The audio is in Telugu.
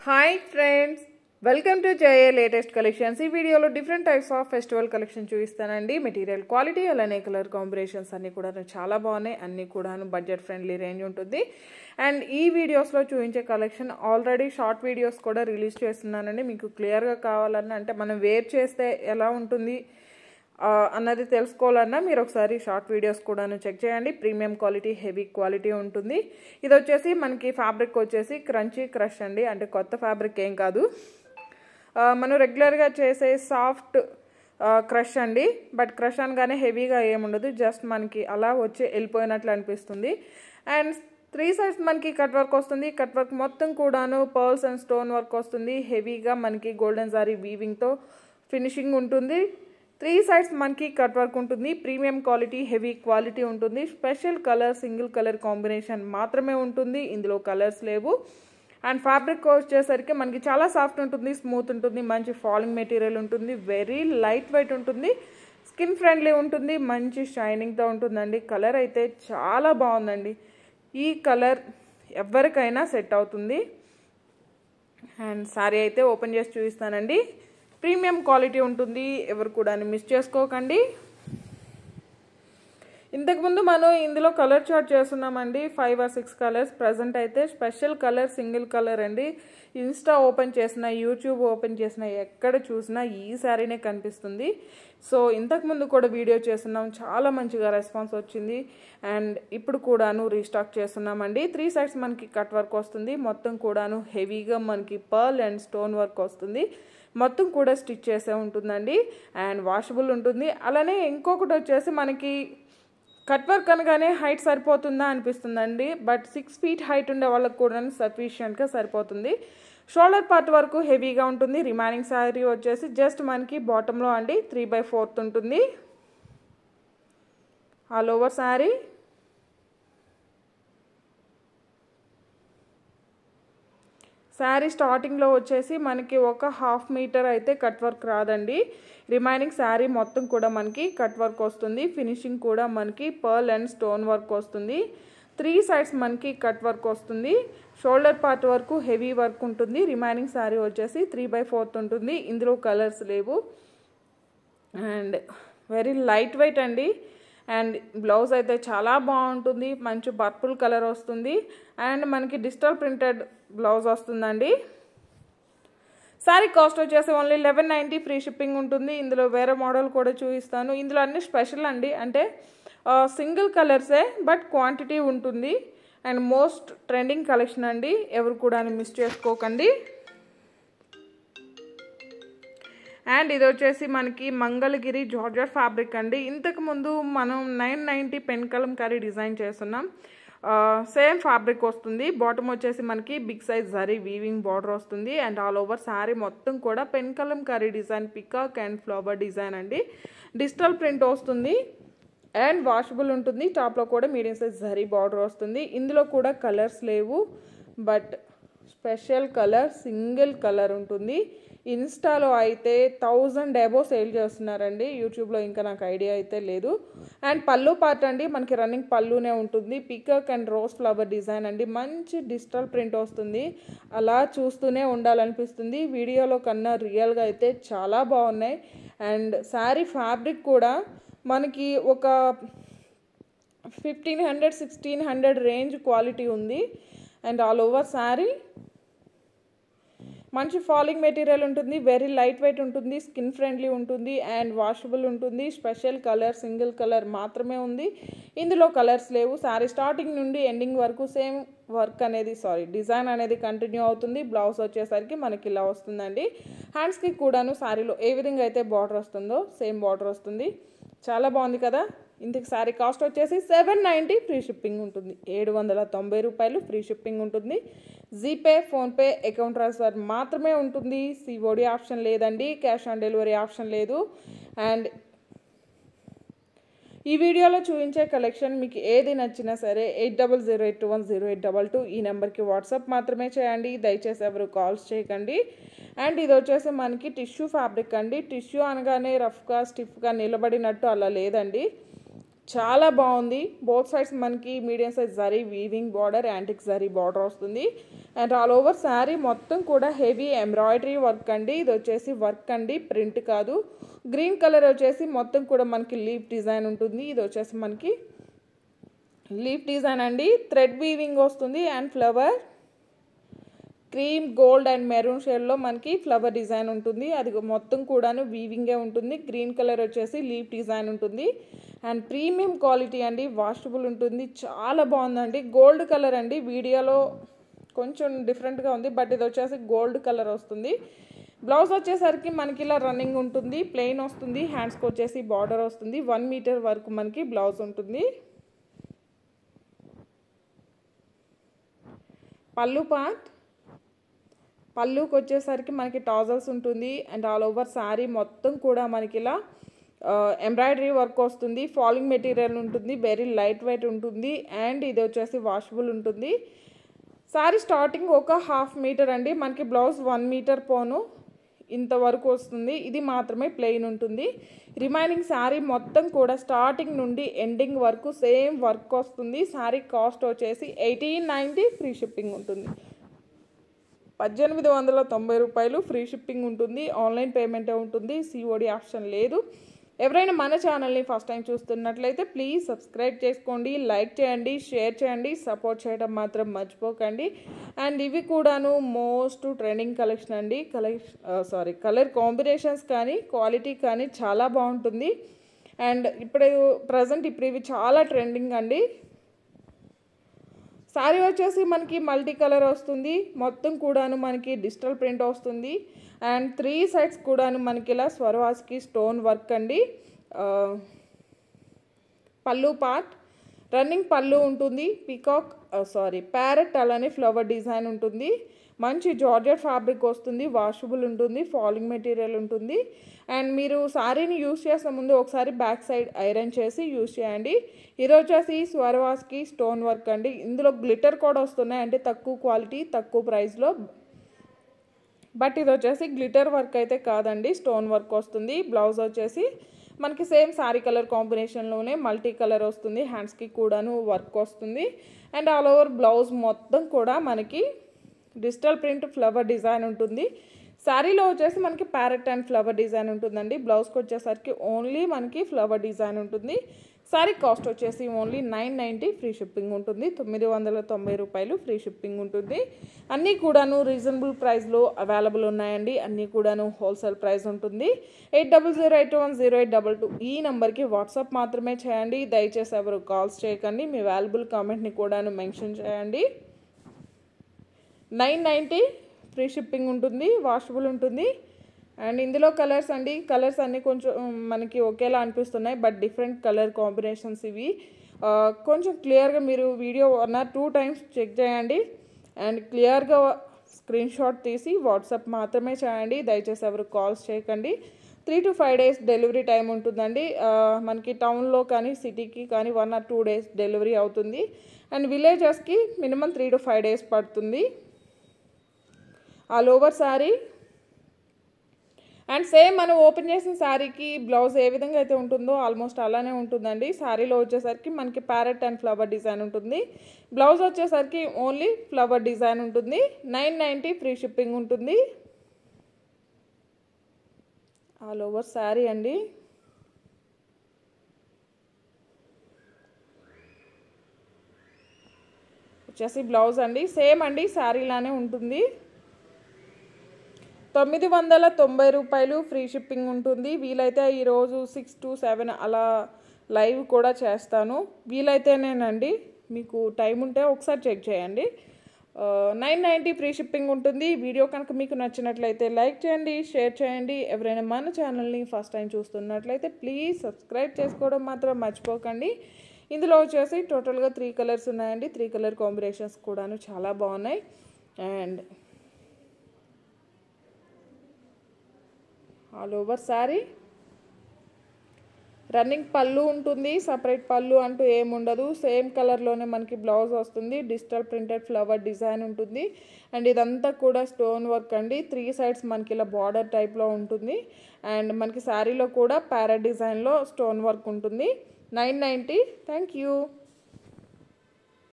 Hi friends, welcome to JA latest collections. ఈ వీడియోలో different types of festival collection చూపిస్తానండి. మెటీరియల్ క్వాలిటీ అలానే కలర్ కాంబినేషన్స్ అన్ని కూడా చాలా బాగున్నాయి. అన్ని కూడా బడ్జెట్ ఫ్రెండ్లీ రేంజ్ ఉంటుంది. అండ్ ఈ వీడియోస్లో చూపించే కలెక్షన్ ఆల్రెడీ షార్ట్ వీడియోస్ కూడా రిలీజ్ చేస్తున్నానండి. మీకు క్లియర్గా కావాలన్నా అంటే మనం వేర్ చేస్తే ఎలా ఉంటుంది అన్నది తెలుసుకోవాలన్నా మీరు ఒకసారి షార్ట్ వీడియోస్ కూడాను చెక్ చేయండి. ప్రీమియం క్వాలిటీ, హెవీ క్వాలిటీ ఉంటుంది. ఇది వచ్చేసి మనకి ఫ్యాబ్రిక్ వచ్చేసి క్రంచీ క్రష్ అండి. అంటే కొత్త ఫ్యాబ్రిక్ ఏం కాదు, మనం రెగ్యులర్గా చేసే సాఫ్ట్ క్రష్ అండి. బట్ క్రష్ అనగానే హెవీగా ఏముండదు, జస్ట్ మనకి అలా వచ్చి వెళ్ళిపోయినట్లు అనిపిస్తుంది. అండ్ 3 sides మనకి కట్ వర్క్ వస్తుంది. కట్ వర్క్ మొత్తం కూడాను పర్ల్స్ అండ్ స్టోన్ వర్క్ వస్తుంది. హెవీగా మనకి గోల్డెన్ సారీ వీవింగ్తో ఫినిషింగ్ ఉంటుంది. 3 sides మనకి కట్ వర్క్ ఉంటుంది. ప్రీమియం క్వాలిటీ, హెవీ క్వాలిటీ ఉంటుంది. Special colour, single colour combination మాత్రమే ఉంటుంది. ఇందులో కలర్స్ లేవు. అండ్ ఫ్యాబ్రిక్ వచ్చేసరికి మనకి చాలా సాఫ్ట్ ఉంటుంది, స్మూత్ ఉంటుంది, మంచి ఫాలింగ్ మెటీరియల్ ఉంటుంది, వెరీ లైట్ వెయిట్ ఉంటుంది, స్కిన్ ఫ్రెండ్లీ ఉంటుంది, మంచి షైనింగ్తో ఉంటుందండి. కలర్ అయితే చాలా బాగుందండి. ఈ కలర్ ఎవరికైనా సెట్ అవుతుంది. అండ్ సారీ అయితే ఓపెన్ చేసి చూపిస్తానండి. ప్రీమియం క్వాలిటీ ఉంటుంది, ఎవరు కూడా మిస్ చేసుకోకండి. ఇంతకుముందు మనం ఇందులో కలర్ చార్ట్ చేస్తున్నామండి, 5 or 6 కలర్స్. ప్రజెంట్ అయితే స్పెషల్ కలర్, సింగిల్ కలర్ అండి. ఇన్స్టా ఓపెన్ చేసిన, యూట్యూబ్ ఓపెన్ చేసిన, ఎక్కడ చూసినా ఈ శారీనే కనిపిస్తుంది. సో ఇంతకుముందు కూడా వీడియో చేస్తున్నాం, చాలా మంచిగా రెస్పాన్స్ వచ్చింది. అండ్ ఇప్పుడు కూడాను రీస్టాక్ చేస్తున్నామండి. 3 sides మనకి కట్ వర్క్ వస్తుంది. మొత్తం కూడాను హెవీగా మనకి పర్ల్ అండ్ స్టోన్ వర్క్ వస్తుంది. మొత్తం కూడా స్టిచ్ చేసే ఉంటుందండి. అండ్ వాషబుల్ ఉంటుంది. అలానే ఇంకొకటి వచ్చేసి మనకి కట్ వర్క్ అనగానే హైట్ సరిపోతుందా అనిపిస్తుందండి. బట్ 6 feet హైట్ ఉండే వాళ్ళకి కూడా సఫిషియెంట్గా సరిపోతుంది. షోల్డర్ పార్ట్ వరకు హెవీగా ఉంటుంది. రిమైనింగ్ శారీ వచ్చేసి జస్ట్ మనకి బాటంలో అండి 3/4 ఉంటుంది. ఆల్ ఓవర్ శారీ శారీ స్టార్టింగ్లో వచ్చేసి మనకి ఒక 1/2 meter అయితే కట్ వర్క్ రాదండి. రిమైనింగ్ శారీ మొత్తం కూడా మనకి కట్ వర్క్ వస్తుంది. ఫినిషింగ్ కూడా మనకి పర్ల్ అండ్ స్టోన్ వర్క్ వస్తుంది. 3 sides మనకి కట్ వర్క్ వస్తుంది. షోల్డర్ పార్ట్ వరకు హెవీ వర్క్ ఉంటుంది. రిమైనింగ్ శారీ వచ్చేసి 3/4 ఉంటుంది. ఇందులో కలర్స్ లేవు. అండ్ వెరీ లైట్ వెయిట్ అండి. అండ్ బ్లౌజ్ అయితే చాలా బాగుంటుంది, మంచి పర్పుల్ కలర్ వస్తుంది. అండ్ మనకి డిజిటల్ ప్రింటెడ్ బ్లౌజ్ వస్తుందండి. శారీ కాస్ట్ వచ్చేసి ఓన్లీ 1190, ఫ్రీ షిప్పింగ్ ఉంటుంది. ఇందులో వేరే మోడల్ కూడా చూపిస్తాను. ఇందులో అన్ని స్పెషల్ అండి, అంటే సింగిల్ కలర్సే బట్ క్వాంటిటీ ఉంటుంది. అండ్ మోస్ట్ ట్రెండింగ్ కలెక్షన్ అండి, ఎవరు కూడా మిస్ చేసుకోకండి. అండ్ ఇది వచ్చేసి మనకి మంగళగిరి జార్జెట్ ఫ్యాబ్రిక్ అండి. ఇంతకుముందు మనం 990 పెన్ కలంకారీ డిజైన్ చేస్తున్నాం. సేమ్ ఫ్యాబ్రిక్ వస్తుంది. బాటమ్ వచ్చేసి మనకి big size zari weaving border వస్తుంది. అండ్ ఆల్ ఓవర్ శారీ మొత్తం కూడా pen Kalamkari design, peacock and flower design అండి. డిజిటల్ ప్రింట్ వస్తుంది అండ్ వాషబుల్ ఉంటుంది. టాప్లో కూడా మీడియం సైజ్ జరీ బార్డర్ వస్తుంది. ఇందులో కూడా కలర్స్ లేవు, but special colour, single colour ఉంటుంది. ఇన్స్టాలో అయితే 1000 అబోవ్ సేల్ చేస్తున్నారండి. యూట్యూబ్లో ఇంకా నాకు ఐడియా అయితే లేదు. అండ్ పళ్ళు పార్ట్ అండి, మనకి రన్నింగ్ పళ్ళునే ఉంటుంది. Peacock and rose flower design అండి. మంచి డిజిటల్ ప్రింట్ వస్తుంది. అలా చూస్తూనే ఉండాలనిపిస్తుంది. వీడియోలో కన్నా రియల్గా అయితే చాలా బాగున్నాయి. అండ్ శారీ ఫ్యాబ్రిక్ కూడా మనకి ఒక 1500-1600 రేంజ్ క్వాలిటీ ఉంది. అండ్ ఆల్ ఓవర్ శారీ మంచి ఫాలింగ్ మెటీరియల్ ఉంటుంది, వెరీ లైట్ వెయిట్ ఉంటుంది, స్కిన్ ఫ్రెండ్లీ ఉంటుంది అండ్ వాషబుల్ ఉంటుంది. స్పెషల్ కలర్, సింగిల్ కలర్ మాత్రమే ఉంది. ఇందులో కలర్స్ లేవు. శారీ స్టార్టింగ్ నుండి ఎండింగ్ వరకు సేమ్ వర్క్ అనేది డిజైన్ అనేది కంటిన్యూ అవుతుంది. బ్లౌజ్ వచ్చేసరికి మనకి ఇలా వస్తుందండి. హ్యాండ్స్కి కూడాను శారీలో ఏ విధంగా అయితే బార్డర్ వస్తుందో సేమ్ బార్డర్ వస్తుంది. చాలా బాగుంది కదా. ఇంతకు శారీ కాస్ట్ వచ్చేసి 790, ఫ్రీ షిప్పింగ్ ఉంటుంది. 790 రూపాయలు ఫ్రీ షిప్పింగ్ ఉంటుంది. జీపే, ఫోన్పే, అకౌంట్ ట్రాన్స్ఫర్ మాత్రమే ఉంటుంది. సిఓడి ఆప్షన్ లేదండి, క్యాష్ ఆన్ డెలివరీ ఆప్షన్ లేదు. అండ్ ఈ వీడియోలో చూపించే కలెక్షన్ మీకు ఏది నచ్చినా సరే 8008210822 ఈ నెంబర్కి వాట్సాప్ మాత్రమే చేయండి. దయచేసి ఎవరు కాల్స్ చేయకండి. అండ్ ఇది వచ్చేసి మనకి టిష్యూ ఫ్యాబ్రిక్ అండి. టిష్యూ అనగానే రఫ్గా, స్టిఫ్గా నిలబడినట్టు అలా లేదండి. చాలా బాగుంది. బోత్ సైడ్స్ మనకి medium size zari weaving border, antique zari border వస్తుంది. అండ్ ఆల్ ఓవర్ శారీ మొత్తం కూడా హెవీ ఎంబ్రాయిడరీ వర్క్ అండి. ఇది వచ్చేసి వర్క్ అండి, ప్రింట్ కాదు. గ్రీన్ కలర్ వచ్చేసి మొత్తం కూడా మనకి లీఫ్ డిజైన్ ఉంటుంది. ఇది వచ్చేసి మనకి లీఫ్ డిజైన్ అండి. థ్రెడ్ వీవింగ్ వస్తుంది and flower cream, gold and maroon షేడ్లో మనకి ఫ్లవర్ డిజైన్ ఉంటుంది. అది మొత్తం కూడాను వీవింగే ఉంటుంది. గ్రీన్ కలర్ వచ్చేసి లీఫ్ డిజైన్ ఉంటుంది. అండ్ ప్రీమియం క్వాలిటీ అండి, వాషబుల్ ఉంటుంది. చాలా బాగుందండి. గోల్డ్ కలర్ అండి, వీడియోలో కొంచెం డిఫరెంట్గా ఉంది, బట్ ఇది వచ్చేసి గోల్డ్ కలర్ వస్తుంది. బ్లౌజ్ వచ్చేసరికి మనకి ఇలా రన్నింగ్ ఉంటుంది, ప్లెయిన్ వస్తుంది. హ్యాండ్స్కి వచ్చేసి బార్డర్ వస్తుంది. 1 మీటర్ వరకు మనకి బ్లౌజ్ ఉంటుంది. పళ్ళు పార్ట్, పళ్ళుకి వచ్చేసరికి మనకి టాజల్స్ ఉంటుంది. అండ్ ఆల్ ఓవర్ శారీ మొత్తం కూడా మనకి ఇలా ఎంబ్రాయిడరీ వర్క్ వస్తుంది. ఫాలింగ్ మెటీరియల్ ఉంటుంది, వెరీ లైట్ వెయిట్ ఉంటుంది. అండ్ ఇది వచ్చేసి వాషబుల్ ఉంటుంది. శారీ స్టార్టింగ్ ఒక 1/2 మీటర్ అండి, మనకి బ్లౌజ్ 1 మీటర్ పోను ఇంతవరకు వస్తుంది. ఇది మాత్రమే ప్లెయిన్ ఉంటుంది. రిమైనింగ్ శారీ మొత్తం కూడా స్టార్టింగ్ నుండి ఎండింగ్ వరకు సేమ్ వర్క్ వస్తుంది. శారీ కాస్ట్ వచ్చేసి 1890, ఫ్రీ షిప్పింగ్ ఉంటుంది. 1890 రూపాయలు ఫ్రీ షిప్పింగ్ ఉంటుంది. ఆన్లైన్ పేమెంటే ఉంటుంది, సిఓడి ఆప్షన్ లేదు. ఎవరైనా మన ఛానల్ని ఫస్ట్ టైం చూస్తున్నట్లయితే ప్లీజ్ సబ్స్క్రైబ్ చేసుకోండి, లైక్ చేయండి, షేర్ చేయండి, సపోర్ట్ చేయడం మాత్రం మర్చిపోకండి. అండ్ ఇవి కూడాను మోస్ట్ ట్రెండింగ్ కలెక్షన్ అండి. కలర్ కాంబినేషన్స్ కానీ క్వాలిటీ కానీ చాలా బాగుంటుంది. అండ్ ఇప్పుడు ఇవి చాలా ట్రెండింగ్ అండి. శారీ వచ్చేసి మనకి మల్టీ కలర్ వస్తుంది. మొత్తం కూడాను మనకి డిజిటల్ ప్రింట్ వస్తుంది. అండ్ 3 సైడ్స్ కూడాను మనకి ఇలా స్వరవాస్కి స్టోన్ వర్క్ అండి. పళ్ళు పార్ట్ రన్నింగ్ పళ్ళు ఉంటుంది. ప్యారెట్ అలానే ఫ్లవర్ డిజైన్ ఉంటుంది. మంచి జార్జెట్ ఫ్యాబ్రిక్ వస్తుంది, వాషబుల్ ఉంటుంది, ఫాలింగ్ మెటీరియల్ ఉంటుంది. అండ్ మీరు శారీని యూజ్ చేసే ముందు ఒకసారి బ్యాక్ సైడ్ ఐరన్ చేసి యూజ్ చేయండి. ఈరోజు వచ్చేసి స్వరవాస్కి స్టోన్ వర్క్ అండి. ఇందులో గ్లిటర్ కూడా వస్తున్నాయి, అంటే తక్కువ క్వాలిటీ తక్కువ ప్రైస్లో. బట్ ఇది వచ్చేసి గ్లిటర్ వర్క్ అయితే కాదండి, స్టోన్ వర్క్ వస్తుంది. బ్లౌజ్ వచ్చేసి మనకి సేమ్ శారీ కలర్ కాంబినేషన్లోనే మల్టీ కలర్ వస్తుంది. హ్యాండ్స్కి కూడాను వర్క్ వస్తుంది. అండ్ ఆల్ ఓవర్ బ్లౌజ్ మొత్తం కూడా మనకి డిజిటల్ ప్రింట్ ఫ్లవర్ డిజైన్ ఉంటుంది. శారీలో వచ్చేసి మనకి ప్యారెట్ అండ్ ఫ్లవర్ డిజైన్ ఉంటుందండి. బ్లౌజ్కి వచ్చేసరికి ఓన్లీ మనకి ఫ్లవర్ డిజైన్ ఉంటుంది. శారీ కాస్ట్ వచ్చేసి ఓన్లీ 990, ఫ్రీ షిప్పింగ్ ఉంటుంది. 990 రూపాయలు ఫ్రీ షిప్పింగ్ ఉంటుంది. అన్నీ కూడాను రీజనబుల్ ప్రైస్లో అవైలబుల్ ఉన్నాయండి. అన్నీ కూడాను హోల్సేల్ ప్రైస్ ఉంటుంది. 8008100822 ఈ నెంబర్కి వాట్సాప్ మాత్రమే చేయండి. దయచేసి ఎవరు కాల్స్ చేయకండి. మీ వాల్యుబుల్ కామెంట్ని కూడాను మెన్షన్ చేయండి. 990 ఫ్రీ షిప్పింగ్ ఉంటుంది, వాషబుల్ ఉంటుంది. అండ్ ఇందులో కలర్స్ అండి, కలర్స్ అన్నీ కొంచెం మనకి ఒకేలా అనిపిస్తున్నాయి, బట్ డిఫరెంట్ కలర్ కాంబినేషన్స్ ఇవి. కొంచెం క్లియర్గా మీరు వీడియో 1 or 2 టైమ్స్ చెక్ చేయండి. అండ్ క్లియర్గా స్క్రీన్ షాట్ తీసి వాట్సాప్ మాత్రమే చేయండి. దయచేసి ఎవరు కాల్స్ చేయకండి. 3 to 5 days డెలివరీ టైం ఉంటుందండి. మనకి టౌన్లో కానీ సిటీకి కానీ 1 or 2 days డెలివరీ అవుతుంది. అండ్ విలేజెస్కి మినిమం 3 to 5 days పడుతుంది. All over sari and same మనం ఓపెన్ చేసిన శారీకి బ్లౌజ్ ఏ విధంగా అయితే ఉంటుందో ఆల్మోస్ట్ అలానే ఉంటుందండి. శారీలో వచ్చేసరికి మనకి ప్యారెట్ అండ్ ఫ్లవర్ డిజైన్ ఉంటుంది. బ్లౌజ్ వచ్చేసరికి ఓన్లీ ఫ్లవర్ డిజైన్ ఉంటుంది. 990 ఫ్రీ షిప్పింగ్ ఉంటుంది. ఆల్ ఓవర్ శారీ అండి. వచ్చేసి బ్లౌజ్ అండి, సేమ్ అండి శారీలానే ఉంటుంది. 990 రూపాయలు ఫ్రీ షిప్పింగ్ ఉంటుంది. వీలైతే ఈరోజు 6 to 7 అలా లైవ్ కూడా చేస్తాను. వీలైతేనేనండి, మీకు టైం ఉంటే ఒకసారి చెక్ చేయండి. 990 ఫ్రీ షిప్పింగ్ ఉంటుంది. వీడియో కనుక మీకు నచ్చినట్లయితే లైక్ చేయండి, షేర్ చేయండి. ఎవరైనా మన ఛానల్ని ఫస్ట్ టైం చూస్తున్నట్లయితే ప్లీజ్ సబ్స్క్రైబ్ చేసుకోవడం మాత్రం మర్చిపోకండి. ఇందులో వచ్చేసి టోటల్గా 3 కలర్స్ ఉన్నాయండి. 3 కలర్ కాంబినేషన్స్ కూడాను చాలా బాగున్నాయి. And all over sari running పళ్ళు ఉంటుంది. సపరేట్ పళ్ళు అంటూ ఏముండదు. సేమ్ కలర్లోనే మనకి బ్లౌజ్ వస్తుంది. డిజిటల్ ప్రింటెడ్ ఫ్లవర్ డిజైన్ ఉంటుంది. అండ్ ఇదంతా కూడా స్టోన్ వర్క్ అండి. 3 సైడ్స్ మనకి ఇలా బార్డర్ టైప్లో ఉంటుంది. అండ్ మనకి శారీలో కూడా ప్యారెట్ డిజైన్లో స్టోన్ వర్క్ ఉంటుంది. 990. Thank you.